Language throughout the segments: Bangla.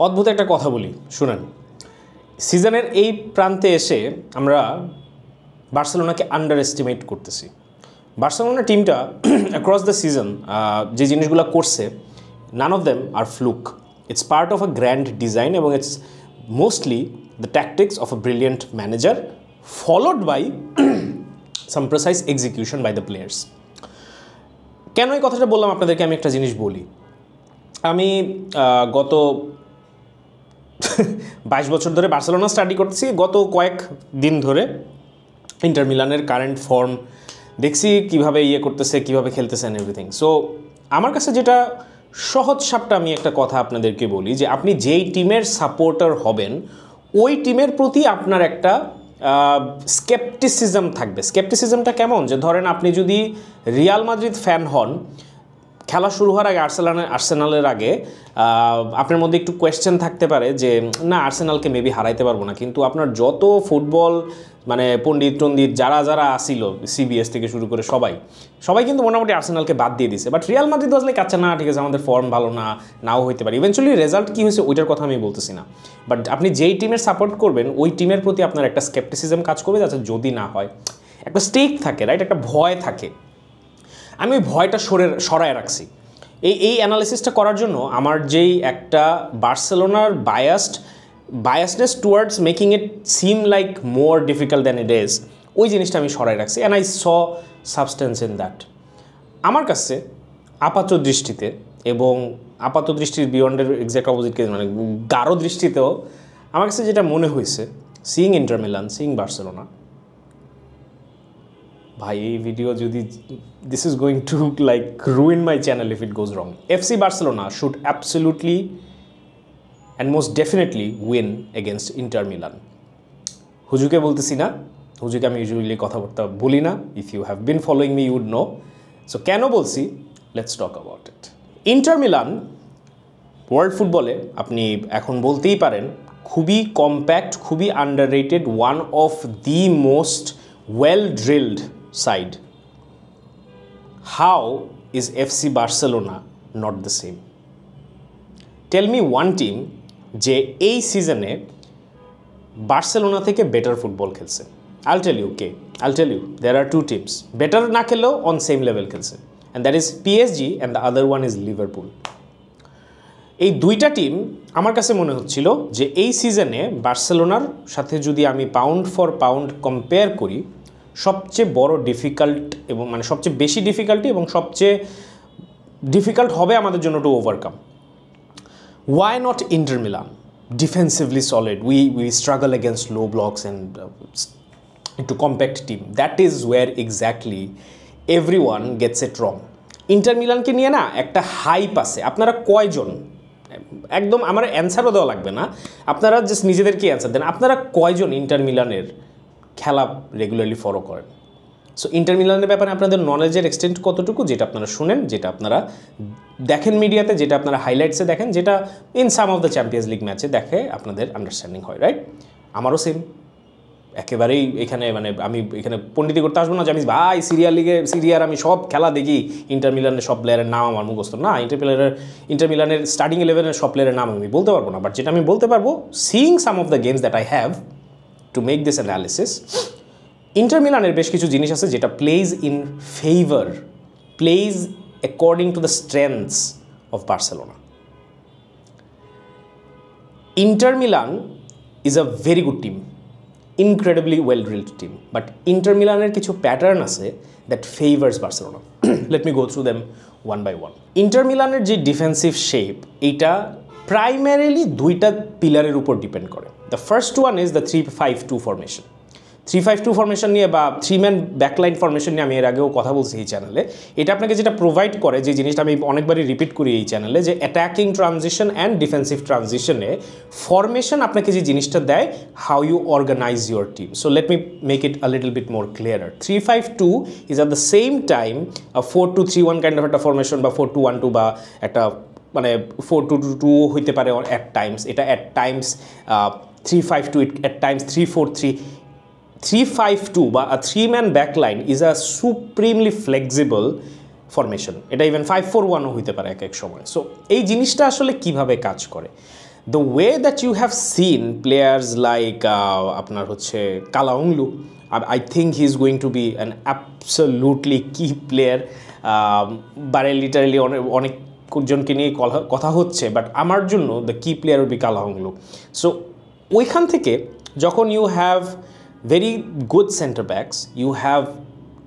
অদ্ভুত একটা কথা বলি, শুনেন। সিজনের এই প্রান্তে এসে আমরা বার্সেলোনাকে আন্ডার এস্টিমেট করতেছি। বার্সেলোনা টিমটা অ্যাক্রস দ্য সিজন যে জিনিসগুলো করছে, none of them are fluke. It's part of a grand design এবং it's mostly the tactics of a brilliant manager followed by some precise execution by the players. কেন এই কথাটা বললাম আপনাদেরকে? আমি একটা জিনিস বলি। আমি গত 22 বছর ধরে বার্সেলোনা স্টাডি করতেছি। গত কয়েক দিন ধরে ইন্টার মিলানের কারেন্ট ফর্ম দেখছি, কীভাবে করতেছে, কীভাবে খেলতেছে অ্যান্ড এভরিথিং। সো আমার কাছে যেটা সহজ সাপটা আমি একটা কথা আপনাদেরকে বলি, যে আপনি যেই টিমের সাপোর্টার হবেন ওই টিমের প্রতি আপনার একটা স্কেপটিসিজম থাকবে। স্কেপটিসিজমটা কেমন? যে ধরেন আপনি যদি রিয়াল মাদ্রিদ ফ্যান হন, খেলা শুরু হওয়ার আগে আর্সেনালের আগে আপনার মধ্যে একটু কোয়েশ্চেন থাকতে পারে যে না, আর্সেনালকে মেবি হারাইতে পারবো না। কিন্তু আপনার যত ফুটবল মানে পণ্ডিত যারা যারা আসিল, সিবিএস থেকে শুরু করে সবাই কিন্তু মোটামুটি আর্সেনালকে বাদ দিয়ে দিছে। বাট রিয়াল মাদ্রিদ আসলে কাছে না, ঠিক আছে, আমাদের ফর্ম ভালো না, নাও হইতে পারে। ইভেনচুয়ালি রেজাল্ট কী হয়েছে ওইটার কথা আমি বলতেছি না। বাট আপনি যেই টিমের সাপোর্ট করবেন ওই টিমের প্রতি আপনার একটা স্কেপটিসিজম কাজ করবে, যাতে যদি না হয় একটা স্টেক থাকে, রাইট, একটা ভয় থাকে। আমি ওই ভয়টা সরায় রাখছি এই অ্যানালিসিসটা করার জন্য। আমার যেই একটা বার্সেলোনার biasness towards making it SIM like more difficult than it is, ওই জিনিসটা আমি সরাই রাখছি। And I saw substance in that. আমার কাছে আপাত দৃষ্টিতে এবং আপাত দৃষ্টির বিয়ন্ডের এক্স্যাক্ট অপোজিট কেস, মানে গাঢ় দৃষ্টিতেও আমার কাছে যেটা মনে হয়েছে, seeing Inter Milan, seeing Barcelona, ভাই এই ভিডিও যদি this is going to like ruin my channel if it goes wrong. FC Barcelona should absolutely and most definitely win against Inter Milan. হুজুকে বলতেছি না, হুজুকে আমি ইউজুয়ালি কথাবার্তা বলি না। If you have been following me you would know. So কেন বলছি, let's talk about it. Inter Milan world ফুটবলে আপনি এখন বলতেই পারেন খুবই কম্প্যাক্ট, খুবই underrated, one of the most well drilled side. How is FC Barcelona not the same? Tell me one team যে এই সিজনে বার্সেলোনা থেকে বেটার ফুটবল খেলছে। I'll tell you, okay, I'll tell you there are two teams better না খেলেও on same level খেলছে, and that is PSG and the other one is Liverpool. এই দুইটা টিম আমার কাছে মনে হচ্ছিল যে এই সিজনে বার্সেলোনার সাথে যদি আমি পাউন্ড ফর পাউন্ড কম্পেয়ার করি, সবচেয়ে বড় ডিফিকাল্ট এবং মানে সবচেয়ে বেশি ডিফিকাল্টি এবং সবচেয়ে ডিফিকাল্ট হবে আমাদের জন্য to overcome. Why not Inter Milan? Defensively solid, we struggle against low blocks and একটু compact team. That is where exactly every one gets it wrong. Inter মিলানকে নিয়ে না একটা হাইপ আছে। আপনারা কয়জন, একদম আমার অ্যান্সারও দেওয়া লাগবে না, আপনারা জাস্ট নিজেদেরকে অ্যান্সার দেন, আপনারা কয়জন ইন্টার মিলানের খেলা রেগুলারলি ফলো করেন? সো ইন্টার মিলানের ব্যাপারে আপনাদের নলেজের এক্সটেন্ট কতটুকু, যেটা আপনারা শুনেন, যেটা আপনারা দেখেন মিডিয়াতে, যেটা আপনারা হাইলাইটসে দেখেন, যেটা in some of the champions league ম্যাচে দেখে আপনাদের আন্ডারস্ট্যান্ডিং হয়, রাইট? আমারও সেম। একেবারেই এখানে মানে আমি এখানে পণ্ডিতি করতে আসবো না যে আমি ভাই সিরিয়ার আমি সব খেলা দেখি, ইন্টার মিলানের সব প্লেয়ারের নাম আমার মুখস্থ না, ইন্টার মিলানের স্টার্টিং 11-এর সব প্লেয়ারের নাম আমি বলতে পারবো না। বাট যেটা আমি বলতে পারবো, seeing some of the games that I have to make this analysis, Inter মিলানের বেশ কিছু জিনিস আছে যেটা plays in favour, plays according to the strengths of Barcelona. Inter Milan is a very good team, incredibly well drilled team, but Inter Milaনের কিছু প্যাটার্ন আছে that favors Barcelona. Let me go through them one by one. Inter Milaনের যে ডিফেন্সিভ শেপ, এটা প্রাইমারিলি দুইটা পিলারের উপর ডিপেন্ড করে। The first one is the 3-5-2 formation. 3-5-2 formation নিয়ে বা 3-ম্যান ব্যাকলাইন ফরমেশন নিয়ে আমি এর আগেও কথা বলছি এই চ্যানেলে। এটা আপনাকে যেটা প্রোভাইড করে, যে জিনিসটা আমি অনেকবারই রিপিট করি এই চ্যানেলে, যে অ্যাটাকিং ট্রানজিশন অ্যান্ড ডিফেন্সিভ ট্রানজিশনে ফরমেশন আপনাকে যে জিনিসটা দেয়, how you organise your team. So let me make it a little bit more clearer. 3-5-2 is at the same time 4-2-3-1 kind of একটা ফরমেশন, বা 4-2-1-2, বা একটা মানে 4-2-2 হইতে পারে অ্যাট টাইমস। এটা অ্যাট টাইমস 3-5-2, অ্যাট টাইমস 3-4-3। 3-5-2 বা a 3-man backline is a supremely flexible formation. এটা ইভেন 5-4-1ও হইতে পারে এক এক সময়। সো এই জিনিসটা আসলে কিভাবে কাজ করে, the way that you have seen players like আপনার হচ্ছে কালাউংলু, I think he is going to be an absolutely key player. বারে লিটারালি অনেকজনকে নিয়ে কথা হচ্ছে, বাট আমার জন্য the key player will be Calhanoglu. So ওইখান থেকে যখন you have very good centre backs, you have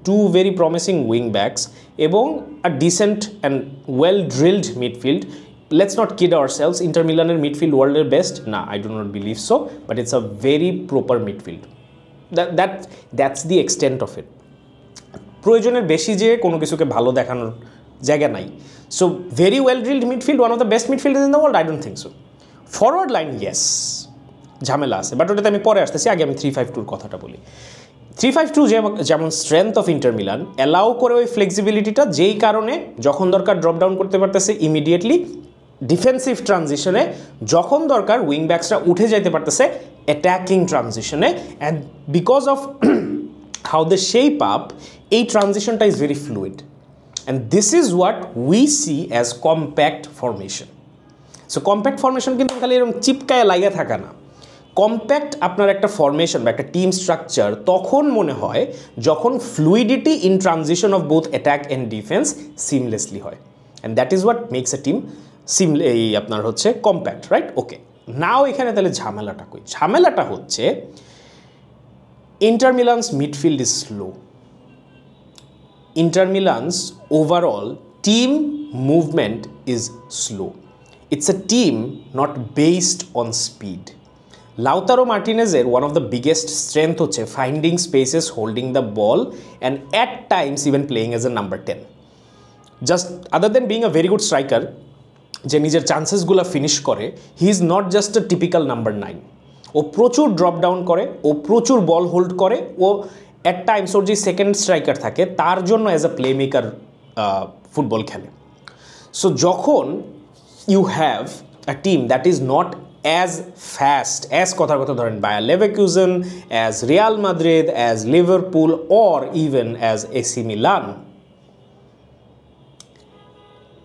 two very promising wing backs এবং a decent and well drilled midfield, let's not kid ourselves, Inter Milaner midfield world best, nah, I do not believe so, but it's a very proper midfield. That's the extent of it. প্রয়োজনের বেশি যে কোনো কিছুকে ভালো দেখানোর জায়গা নাই। So very well drilled midfield, one of the best midfielders in the world, I don't think so. Forward line yes ঝামেলা আছে, বাট ওটাতে আমি পরে আসতেছি, আগে আমি 3-5-2 কথাটা বলি। 3-5-2 যেমন strength of inter Milan allow করে ওই ফ্লেক্সিবিলিটিটা, যেই কারণে যখন দরকার ড্রপ ডাউন করতে পারতেছে ইমিডিয়েটলি ডিফেন্সিভ ট্রানজিশনে, যখন দরকার উইং ব্যাকসরা উঠে যাইতে পারতেছে অ্যাটাকিং ট্রানজিশনে, and because of how they shape up, এই ট্রানজিশনটা is very fluid, and this is what we see as compact formation. So compact formation কিন্তু খালি এরকম চিপকায় লাগিয়ে থাকা না। কম্প্যাক্ট আপনার একটা ফরমেশন বা একটা টিম স্ট্রাকচার তখন মনে হয় যখন fluidity in transition of both attack and defence seamlessly হয়, and that is what makes a team এই আপনার হচ্ছে কম্প্যাক্ট, রাইট? ওকে, নাও এখানে তাহলে ঝামেলাটা কই? ঝামেলাটা হচ্ছে Inter Milan's midfield is slow. Inter Milan's overall team movement is slow. It's a team not based on speed. Lautaro মার্টিনেজের one of the biggest strength হচ্ছে finding spaces, holding the ball, and at times even playing as a number 10। Just other than being a very good striker যে নিজের চান্সেসগুলো ফিনিশ করে, he is not just a typical number 9। ও প্রচুর ড্রপ ডাউন করে, ও প্রচুর বল হোল্ড করে, ও অ্যাট টাইমস ওর যে সেকেন্ড স্ট্রাইকার থাকে তার জন্য as a play maker football খেলে। সো যখন you have a team that is not as fast as কথার কথা ধরেন Bayer Leverkusen, as Real Madrid, as Liverpool, or even as AC Milan,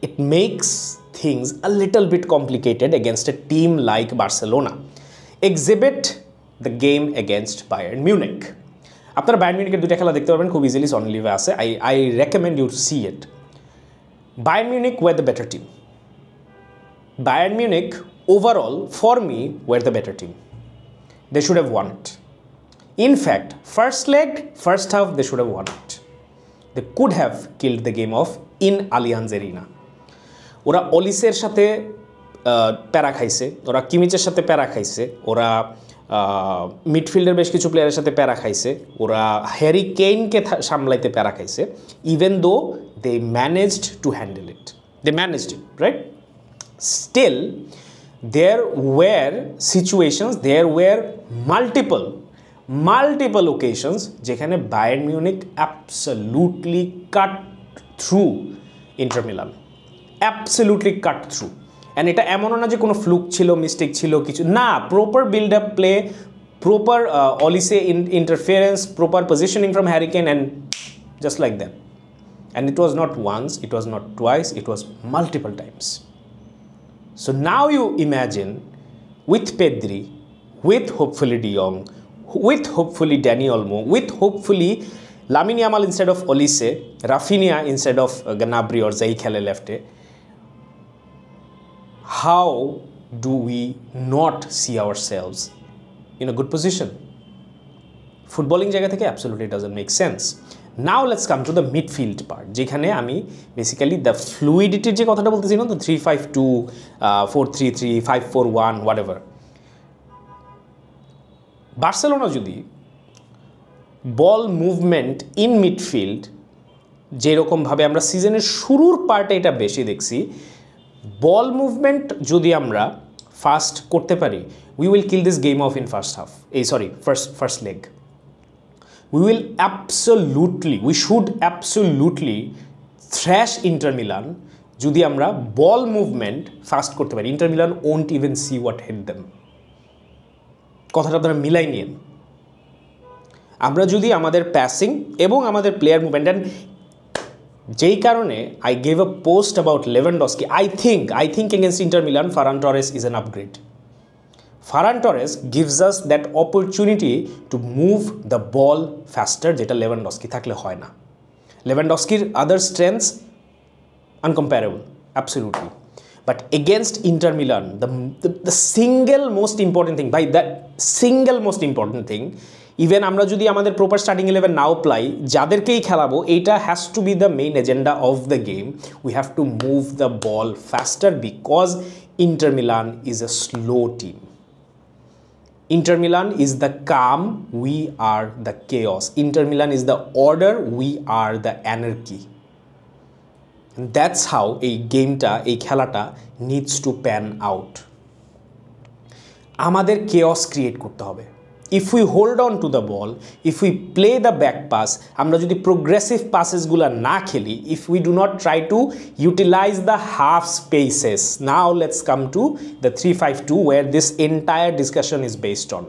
it makes things a little bit complicated against a team like Barcelona. Exhibit the game against Bayern Munich. আপনারা বায়ার্ন মিউনিকের দুইটা খেলা দেখতে পারবেন খুব ইজিলি, অন লিভে আছে। I recommend you to see it. Bayern Munich were the better team. Bayern Munich overall for me were the better team. They should have won it. In fact, first leg, first half they should have won it. They could have killed the game off in Allianz Arena. ওরা অলিসের সাথে প্যারা খাইছে, ওরা কিমিচের সাথে প্যারা খাইছে, ওরা মিডফিল্ডের বেশ কিছু প্লেয়ারের সাথে প্যারা খাইছে, ওরা হ্যারি কেইনকে সামলাইতে প্যারা খাইছে, even though they managed to handle it, they managed it, right? Still there were situations, there were multiple occasions যেখানে Bayern Munich absolutely cut through Inter Milan, absolutely cut through. And এটা এমনও না যে কোনো ফ্লুক ছিল, মিস্টেক ছিল, কিছু না, proper build up play, proper Olise interference, proper positioning from Harry Kane, and just like that. And it was not once, it was not twice, it was multiple times. So now you imagine with Pedri, with hopefully De Jong, with hopefully Dani Olmo, with hopefully Lamine Yamal instead of Olise, Rafinha instead of Gnabry or Zahi khele lefte, how do we not see ourselves in a good position? Footballing জায়গা থেকে absolutely doesn't make sense. Now let's come to the midfield part, যেখানে আমি basically the fluidity যে কথাটা বলতেছি না, the 3-5-2, 4-3-3, 5-4-1, whatever. বার্সেলোনা যদি বল মুভমেন্ট ইন মিডফিল্ড যেরকমভাবে আমরা সিজনের শুরুর পার্টে এটা বেশি দেখছি, বল মুভমেন্ট যদি আমরা ফাস্ট করতে পারি, we will kill this game off in first half, first leg. We should absolutely thrash Inter Milan যদি আমরা বল মুভমেন্ট ফাস্ট করতে পারি। Inter Milan won't even see what hit them. কথাটা আপনারা মিলাই নিন। আমরা যদি আমাদের প্যাসিং এবং আমাদের প্লেয়ার মুভমেন্ট, অ্যান্ড যেই কারণে I gave a post about Lewandowski, I think against Inter Milan Ferran Torres is an upgrade. Ferran Torres gives us that opportunity to move the ball faster, যেটা লেভানডস্কি থাকলে হয় না। লেভানডস্কির other strengths uncomparable, absolutely. But against Inter Milan, the single most important thing, by that single most important thing, even আমরা যদি আমাদের প্রপার স্টার্টিং 11 নাও প্লাই, যাদেরকেই খেলাবো, এইটা has to B the main agenda of the game. We have to move the ball ফাস্টার because Inter Milan is a slow team. Inter Milan is the calm, we are the chaos. Inter Milan is the order, we are the anarchy. And that's how a gameটা, এই খেলাটা needs to pan out. আমাদের chaos create করতে হবে। If we hold on to the ball, if we play the back pass, আমরা যদি progressive passes গুলা না খেলি, if we do not try to utilize the half spaces. Now let's come to the 3-5-2 where this entire discussion is based on.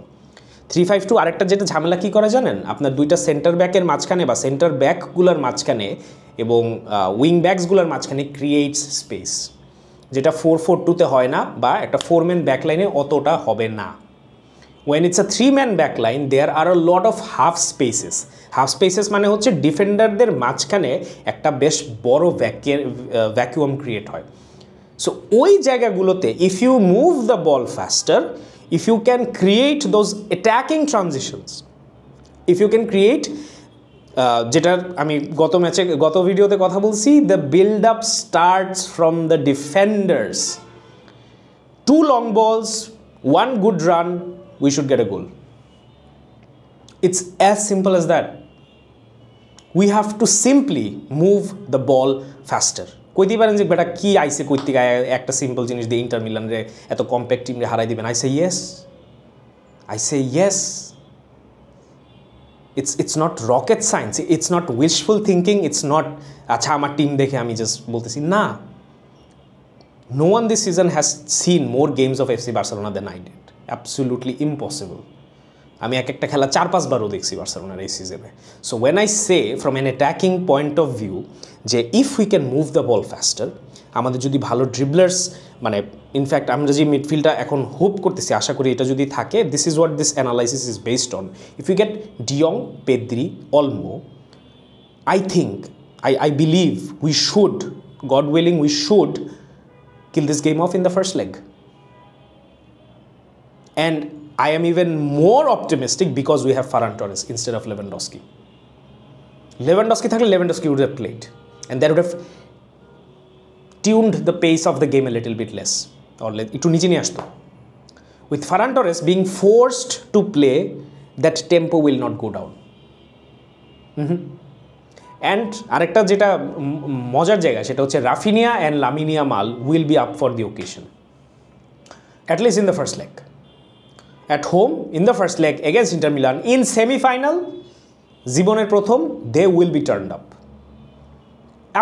3-5-2 আরেকটা যেটা ঝামেলা কি করে জানেন, আপনার দুইটা সেন্টার ব্যাকের মাঝখানে বা সেন্টার ব্যাকগুলোর মাঝখানে এবং উইং ব্যাকসগুলোর মাঝখানে ক্রিয়েটস স্পেস, যেটা 4-4-2 তে হয় না বা একটা 4-man ব্যাকলাইনে অতটা হবে না। When it's a 3-man backline, there are a lot of half spaces. Half spaces মানে হচ্ছে ডিফেন্ডারদের মাঝখানে একটা বেশ বড় ভ্যাকুয়াম ক্রিয়েট হয়। সো ওই জায়গাগুলোতে if you move the ball faster, if you can create those attacking transitions, if you can create যেটার আমি গত ভিডিওতে কথা বলছি, the build up starts from the defenders. 2 long balls, 1 good run, we should get a goal. It's as simple as that. We have to simply move the ball faster. কইতে পারেন যে বেটা কি আইছে কই থেকে একটা সিম্পল জিনিস দিয়ে ইন্টার মিলান রে এত কম্প্যাক্ট টিম রে হারাই দিবেন? I say yes. It's not rocket science, it's not wishful thinking, it's not আচ্ছা আমার টিম দেখে আমি জাস্ট বলতেছি না। No one this season has seen more games of FC Barcelona than I did. Absolutely impossible. আমি একটা খেলা 4-5 বারও দেখছি বার্সেলোনার এই সিজনে। So when I say from an attacking point of view যে if we can move the ball faster, আমাদের যদি ভালো ড্রিবলার্স মানে ইনফ্যাক্ট আমরা যে মিডফিল্ডটা এখন হোপ করতেছি, আশা করি এটা যদি থাকে, this is what this analysis is based on. If you get De Jong, Pedri, Olmo, I think I believe we should, God willing, we should kill this game off in the first leg. And I am even more optimistic because we have Ferran Torres instead of Lewandowski. Lewandowski থাকলে Lewandowski would have played and that would have tuned the pace of the game a little bit less, or একটু নিচে নিয়ে আসতো। With Ferran Torres being forced to play, that tempo will not go down. And আরেকটা যেটা মজার জায়গা সেটা হচ্ছে Rafinha and Lamine Yamal will be up for the occasion, at least in the first leg. At home, in the first leg against Inter Milan, in semi-final, জীবনের প্রথম, they will be turned up.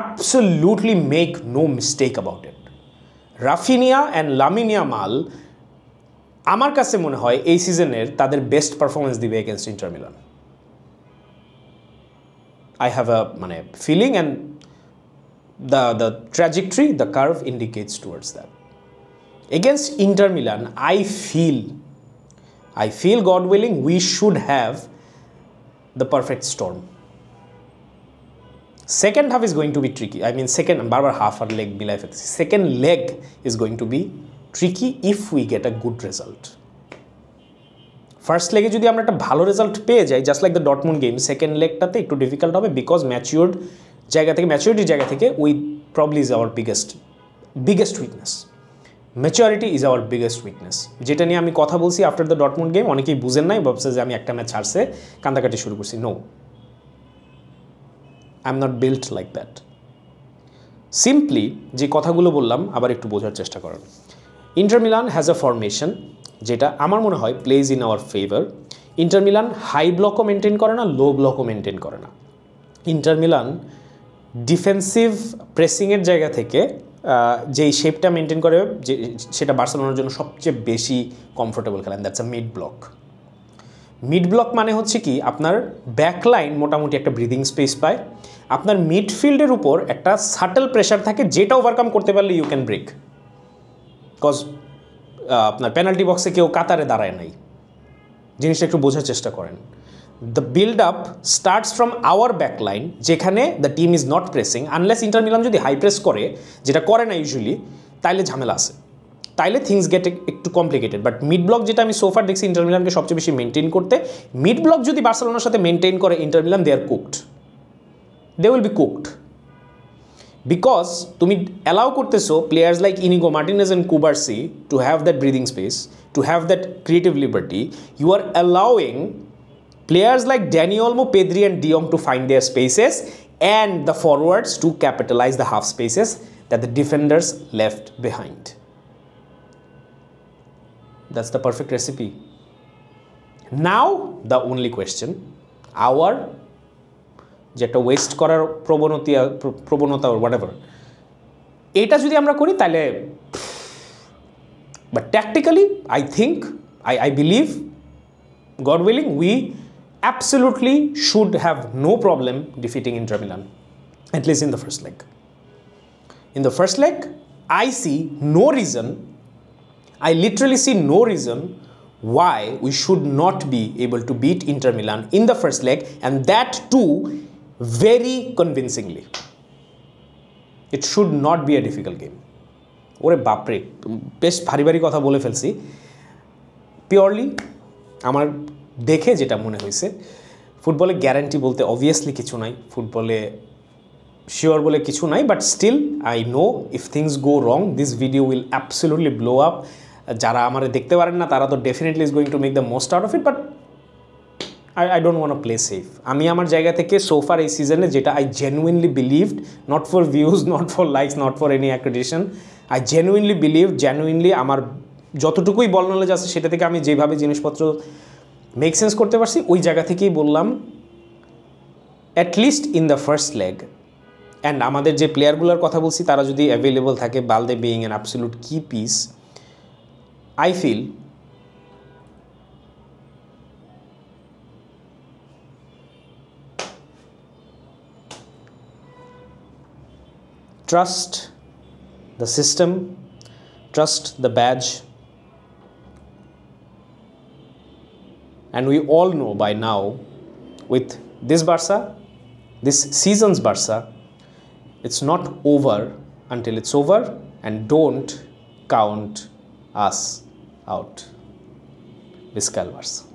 Absolutely make no mistake about it. Rafinha and Lamine Yamal আমার কাছে মনে হয় এই সিজনের তাদের বেস্ট পারফরমেন্স দিবে against inter Milan. I have a feeling, and the trajectory, the curve indicates towards that. Against Inter Milan, I feel, God willing, we should have the perfect storm. Second half is going to be tricky. I mean, barbar half or leg milai felছি. Second leg is going to be tricky if we get a good result. First লেগে যদি আমরা একটা ভালো রেজাল্ট পেয়ে যাই, just like the Dortmund game, second লেগটাতে একটু ডিফিকাল্ট হবে বিকজ ম্যাচিউরিটির জায়গা থেকে we probably is our biggest weakness. Maturity is our biggest weakness, যেটা নিয়ে আমি কথা বলছি আফটার দ্য ডটমুন্ড গেম। অনেকেই বুঝেন নাই, ভাবছে যে আমি একটা ম্যাচ ছাড়ছে কান্দাকাটি শুরু করছি। No, I am not built like that. Simply যে কথাগুলো বললাম আবার একটু বোঝার চেষ্টা করেন। Inter Milan has a formation যেটা আমার মনে হয় plays in our favour. Inter Milan high ব্লকও মেনটেন করে না, লো ব্লকও মেনটেন করে না। ইন্টার মিলান ডিফেন্সিভ প্রেসিংয়ের জায়গা থেকে যেই শেপটা মেনটেন করে, সেটা বার্সেলোনার জন্য সবচেয়ে বেশি কমফোর্টেবল খেলেন, that's a mid block. Mid block মানে হচ্ছে কি, আপনার ব্যাকলাইন মোটামুটি একটা ব্রিদিং স্পেস পায়, আপনার মিডফিল্ডের উপর একটা সাটল প্রেশার থাকে, যেটা ওভারকাম করতে পারলে ইউ ক্যান ব্রেক। বিকজ আপনার পেনাল্টি বক্সে কেউ কাতারে দাঁড়ায় নাই, জিনিসটা একটু বোঝার চেষ্টা করেন। The build up starts from our back line, যেখানে the team is not pressing, unless Inter Milan যদি হাই প্রেস করে, যেটা করে না ইউজুয়ালি, তাইলে ঝামেলা আছে, তাইলে থিংস গেট একটু কমপ্লিকেটেড। বাট মিড ব্লক যেটা আমি সোফার দেখছি ইন্টার মিলানকে সবচেয়ে বেশি মেনটেন করতে, মিড ব্লক যদি বার্সেলোনার সাথে মেনটেন করে Inter Milan, they are cooked, they will be cooked. Because তুমি অ্যালাউ করতেছো players like Inigo Martinez and Cubarsi to have that breathing space, to have that creative liberty. You are allowing players like Dani Olmo, Pedri and De Jong to find their spaces, and the forwards to capitalize the half spaces that the defenders left behind. That's the perfect recipe. Now the only question, our যেটা ওয়েস্ট করার প্রবণতা or whatever, এটা যদি আমরা করি তাহলে, but tactically I think, I believe, God willing, we absolutely should have no problem defeating Inter Milan, at least in the first leg. In the first leg, I see no reason, I literally see no reason why we should not be able to beat Inter Milan in the first leg, and that too very convincingly. It should not be a difficult game. ওরে বাপরে, বেশ ভারী ভারী কথা বলে ফেলছি। পিওরলি আমার দেখে যেটা মনে হয়েছে, ফুটবলে গ্যারান্টি বলতে অবভিয়াসলি কিছু নাই, ফুটবলে শিওর বলে কিছু নাই, but still I know if things go wrong this video will absolutely blow up. যারা আমার দেখতে পারেন না তারা তো definitely is going to make the most out of it, but I don't want to play safe. আমি আমার জায়গা থেকে সোফার এই সিজনে যেটা I genuinely believed, not for views, not for likes, not for any accreditation, I genuinely believe, genuinely আমার যতটুকুই বল নলেজ আছে সেটা থেকে আমি যেভাবে জিনিসপত্র মেক সেন্স করতে পারছি, ওই জায়গা থেকেই বললাম at least in the first leg. And আমাদের যে প্লেয়ারগুলোর কথা বলছি তারা যদি অ্যাভেলেবল থাকে, Balde being an absolute key piece, I feel trust the system, trust the badge, and we all know by now with this Barca, this season's Barca, it's not over until it's over, and don't count us out. Visca el Barça.